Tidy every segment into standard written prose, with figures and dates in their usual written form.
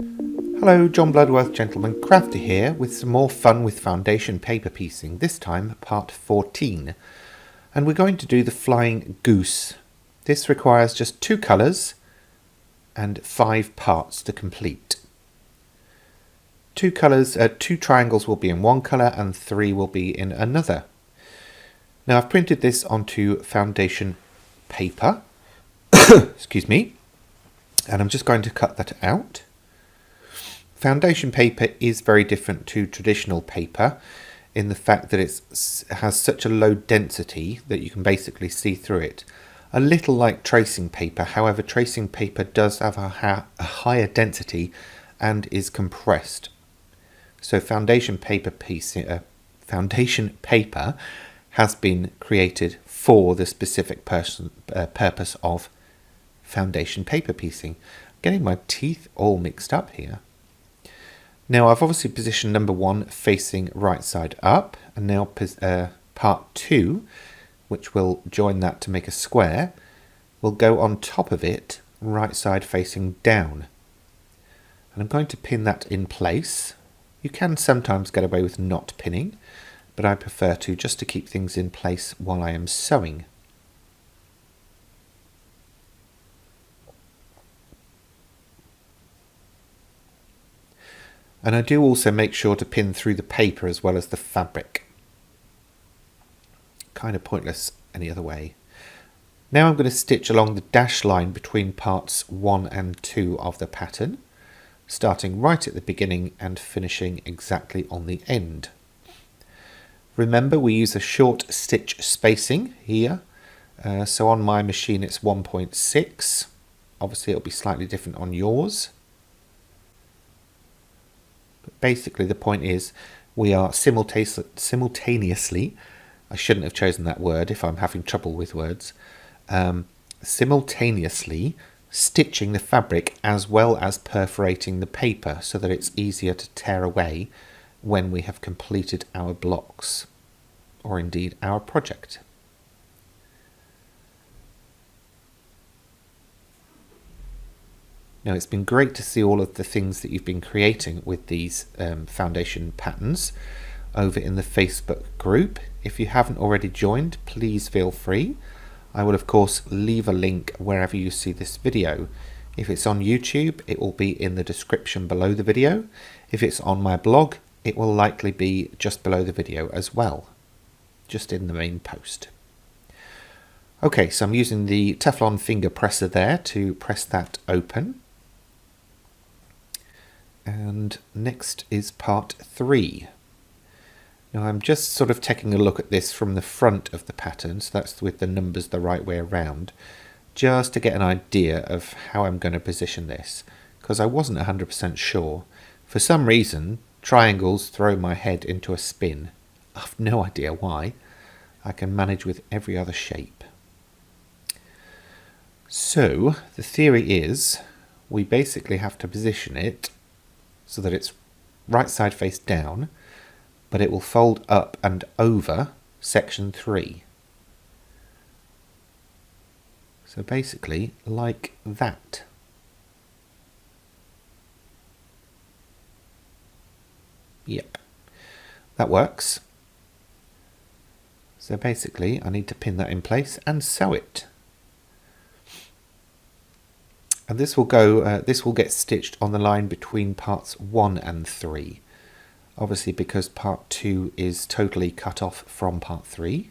Hello, John Bloodworth, Gentleman Crafter here with some more fun with foundation paper piecing, this time part 14. And we're going to do the flying goose. This requires just 2 colours and 5 parts to complete. 2 triangles will be in one colour and 3 will be in another. Now I've printed this onto foundation paper, excuse me, and I'm just going to cut that out. Foundation paper is very different to traditional paper in the fact that it has such a low density that you can basically see through it. A little like tracing paper, however tracing paper does have a higher density and is compressed. So foundation paper has been created for the specific purpose of foundation paper piecing. Getting my teeth all mixed up here. Now I've obviously positioned number 1 facing right side up, and now part 2, which will join that to make a square, will go on top of it right side facing down. And I'm going to pin that in place. You can sometimes get away with not pinning, but I prefer to just to keep things in place while I am sewing. And I do also make sure to pin through the paper as well as the fabric. Kind of pointless any other way. Now I'm going to stitch along the dash line between parts 1 and 2 of the pattern, starting right at the beginning and finishing exactly on the end. Remember, we use a short stitch spacing here, so on my machine it's 1.6. Obviously it'll be slightly different on yours. But basically the point is we are simultaneously, I shouldn't have chosen that word if I'm having trouble with words, simultaneously stitching the fabric as well as perforating the paper so that it's easier to tear away when we have completed our blocks, or indeed our project. Now it's been great to see all of the things that you've been creating with these foundation patterns over in the Facebook group. If you haven't already joined, please feel free. I will of course leave a link wherever you see this video. If it's on YouTube, it will be in the description below the video. If it's on my blog, it will likely be just below the video as well, just in the main post. Okay, so I'm using the Teflon finger presser there to press that open. And next is part 3. Now I'm just sort of taking a look at this from the front of the pattern, so that's with the numbers the right way around, just to get an idea of how I'm going to position this, because I wasn't 100% sure. For some reason, triangles throw my head into a spin. I've no idea why. I can manage with every other shape. So the theory is we basically have to position it so that it's right side face down, but it will fold up and over section 3. So basically like that. Yep, that works. So basically I need to pin that in place and sew it. And this will get stitched on the line between parts 1 and 3. Obviously because part 2 is totally cut off from part 3,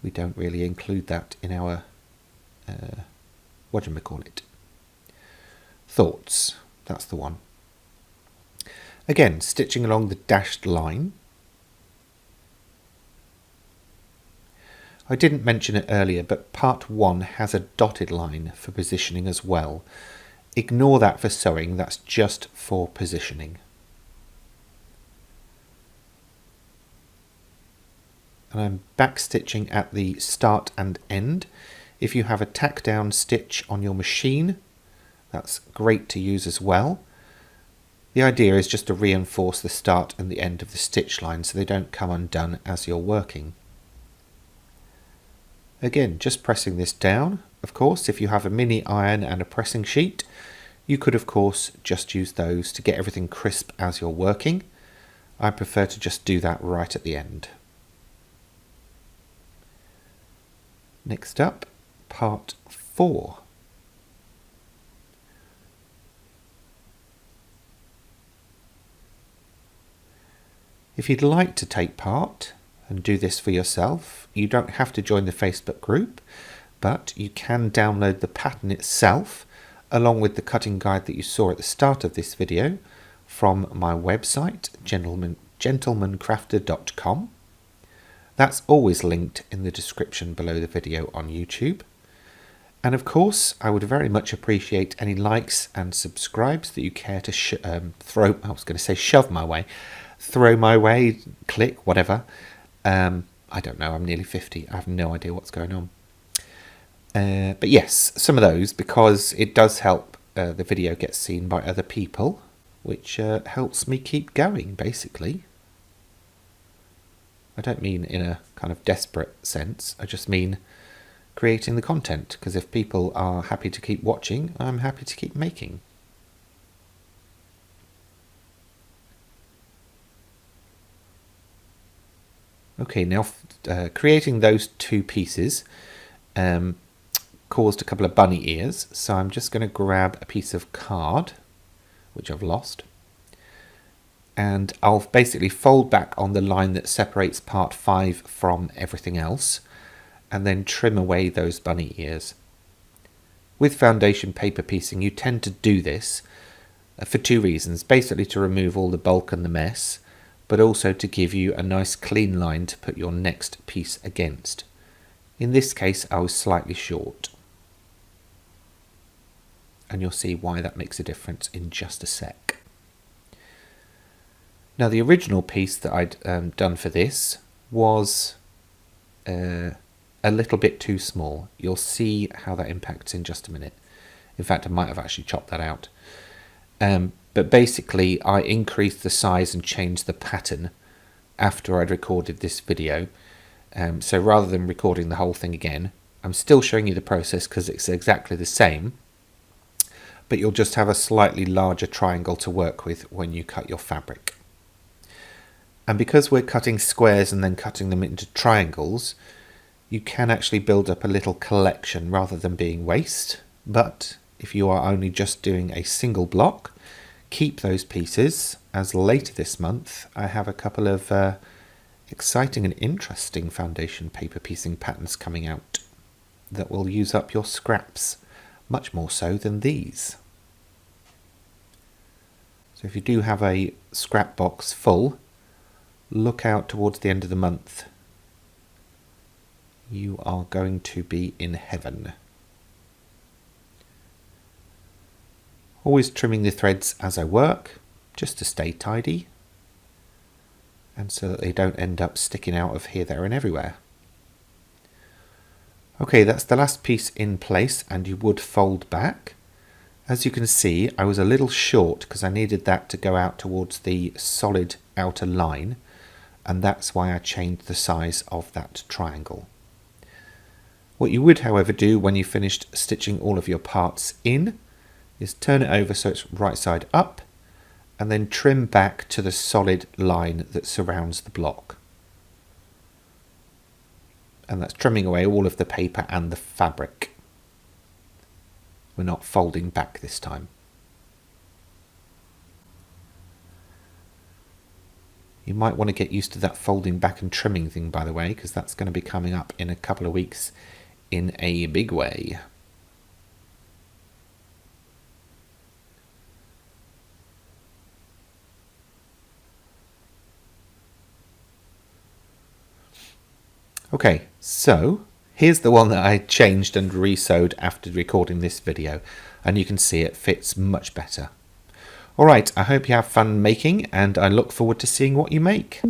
we don't really include that in our, thoughts. That's the one. Again, stitching along the dashed line. I didn't mention it earlier, but part 1 has a dotted line for positioning as well. Ignore that for sewing, that's just for positioning. And I'm backstitching at the start and end. If you have a tack down stitch on your machine, that's great to use as well. The idea is just to reinforce the start and the end of the stitch line so they don't come undone as you're working. Again, just pressing this down. Of course, if you have a mini iron and a pressing sheet, You could of course just use those to get everything crisp as you're working. I prefer to just do that right at the end. Next up, part 4. If you'd like to take part and do this for yourself, you don't have to join the Facebook group, but you can download the pattern itself along with the cutting guide that you saw at the start of this video from my website, gentlemancrafter.com. That's always linked in the description below the video on YouTube. And of course, I would very much appreciate any likes and subscribes that you care to shove my way, throw my way, click, whatever. I don't know, I'm nearly 50, I have no idea what's going on. But yes, some of those, because it does help the video get seen by other people, which helps me keep going, basically. I don't mean in a kind of desperate sense, I just mean creating the content, because if people are happy to keep watching, I'm happy to keep making. Okay, now creating those 2 pieces caused a couple of bunny ears, so I'm just going to grab a piece of card, which I've lost, and I'll basically fold back on the line that separates part 5 from everything else, and then trim away those bunny ears. With foundation paper piecing, you tend to do this for 2 reasons, basically to remove all the bulk and the mess, but also to give you a nice clean line to put your next piece against. In this case, I was slightly short. And you'll see why that makes a difference in just a sec. Now, the original piece that I'd done for this was a little bit too small. You'll see how that impacts in just a minute. In fact, I might have actually chopped that out. But basically, I increased the size and changed the pattern after I'd recorded this video. So rather than recording the whole thing again, I'm still showing you the process because it's exactly the same, but you'll just have a slightly larger triangle to work with when you cut your fabric. And because we're cutting squares and then cutting them into triangles, you can actually build up a little collection rather than being waste. But if you are only just doing a single block, keep those pieces, as later this month I have a couple of exciting and interesting foundation paper piecing patterns coming out that will use up your scraps, much more so than these. So if you do have a scrap box full, look out towards the end of the month. You are going to be in heaven. Always trimming the threads as I work, just to stay tidy, and so that they don't end up sticking out of here, there and everywhere. Okay, that's the last piece in place, and you would fold back. As you can see, I was a little short because I needed that to go out towards the solid outer line, and that's why I changed the size of that triangle. What you would, however, do when you finished stitching all of your parts in is turn it over so it's right side up, and then trim back to the solid line that surrounds the block. And that's trimming away all of the paper and the fabric. We're not folding back this time. You might want to get used to that folding back and trimming thing, by the way, because that's going to be coming up in a couple of weeks in a big way. Okay, so here's the one that I changed and re-sewed after recording this video, and you can see it fits much better. Alright, I hope you have fun making, and I look forward to seeing what you make.